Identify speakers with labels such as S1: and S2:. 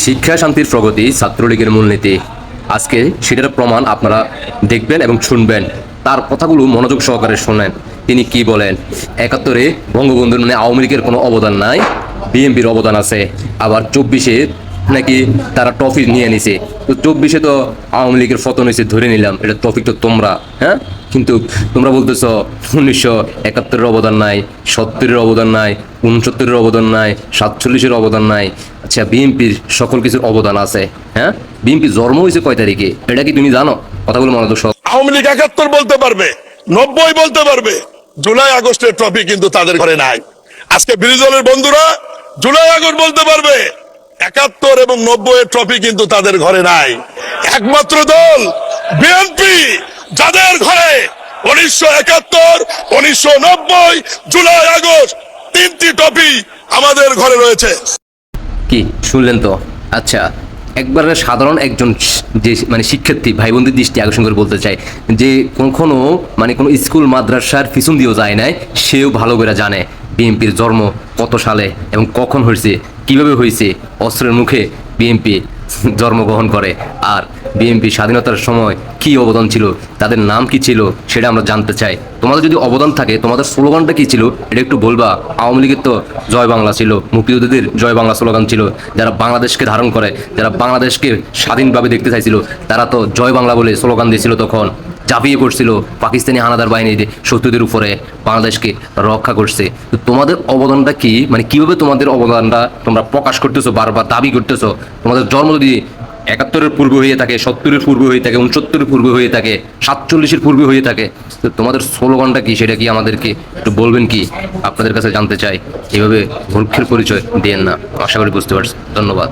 S1: শিক্ষা শান্তির প্রগতি ছাত্রলীগের মূলনীতি। আজকে সেটার প্রমাণ আপনারা দেখবেন এবং শুনবেন। তার কথাগুলো মনোযোগ সহকারে শোনেন। তিনি কি বলেন? ৭১-এ বঙ্গবন্ধুর মানে আওয়ামী লীগের কোনো অবদান নাই, বিএনপির অবদান আছে। আবার ২৪-এ নাকি তারা ট্রফি নিয়ে নিছে। তো ২৪-এ তো আওয়ামী লীগের পতন হয়েছে, ধরে নিলাম এটা ট্রফি তো তোমরা, হ্যাঁ, কিন্তু তোমরা বলতেছ ১৯৭১-এর অবদান নাই, ৭০-এর অবদান নাই, ৬৯-এর অবদান নাই, ৪৭-এর অবদান নাই। আচ্ছা, বিএনপির সকল কিছুর অবদান আছে। হ্যাঁ, বিএনপি জন্ম হয়েছে কয় তারিখে এটা কি তুমি জানো? কথাগুলো মনোযোগ সহ।
S2: আওয়ামী লীগ ৭১ বলতে পারবে, ৯০ বলতে পারবে, জুলাই আগস্টের ট্রফি কিন্তু তাদের ঘরে নাই। আজকে বিরোধী দলের বন্ধুরা জুলাই আগস্ট বলতে পারবে, ৭১ এবং ৯০ এর ট্রফি কিন্তু তাদের ঘরে নাই। একমাত্র দল বিএনপি, যাদের ঘরে ১৯৭১, ১৯৯০, জুলাই আগস্ট তিনটি ট্রফি আমাদের ঘরে রয়েছে।
S1: কি শুনলেন তো? আচ্ছা, একবারে সাধারণ একজন যে মানে শিক্ষার্থী ভাই বোনদের দৃষ্টি আকর্ষণ করে বলতে চাই যে কখনো মানে কোনো স্কুল মাদ্রাসার পিছন দিয়েও যায় নাই, সেও ভালো করে জানে বিএনপির জন্ম কত সালে এবং কখন হয়েছে, কিভাবে হয়েছে। অস্ত্রের মুখে বিএনপি জন্মগ্রহণ করে। আর বিএনপি স্বাধীনতার সময় কি অবদান ছিল, তাদের নাম কি ছিল, সেটা আমরা জানতে চাই। তোমাদের যদি অবদান থাকে, তোমাদের স্লোগানটা কি ছিল এটা একটু বলবা। আওয়ামী লীগের তো জয় বাংলা ছিল, মুক্তিযোদ্ধাদের জয় বাংলা স্লোগান ছিল। যারা বাংলাদেশকে ধারণ করে, যারা বাংলাদেশকে স্বাধীনভাবে দেখতে চাইছিল, তারা তো জয় বাংলা বলে স্লোগান দিয়েছিল। তখন ঝাঁপিয়ে পড়ছিল পাকিস্তানি হানাদার বাহিনী শত্রুদের উপরে, বাংলাদেশকে রক্ষা করছে। তো তোমাদের অবদানটা কি, মানে কিভাবে তোমাদের অবদানটা তোমরা প্রকাশ করতেছো, বারবার দাবি করতেছো? তোমাদের জন্ম যদি ৭১-এর পূর্বে হয়ে থাকে, ৭০-এর পূর্বে হয়ে থাকে, ৬৯-এর পূর্বে হয়ে থাকে, ৪৭-এর পূর্বে হয়ে থাকে, তো তোমাদের স্লোগানটা কি সেটা কি আমাদেরকে একটু বলবেন কি? আপনাদের কাছে জানতে চাই। এভাবে মূর্খের পরিচয় দেন না। আশা করি বুঝতে পারছি। ধন্যবাদ।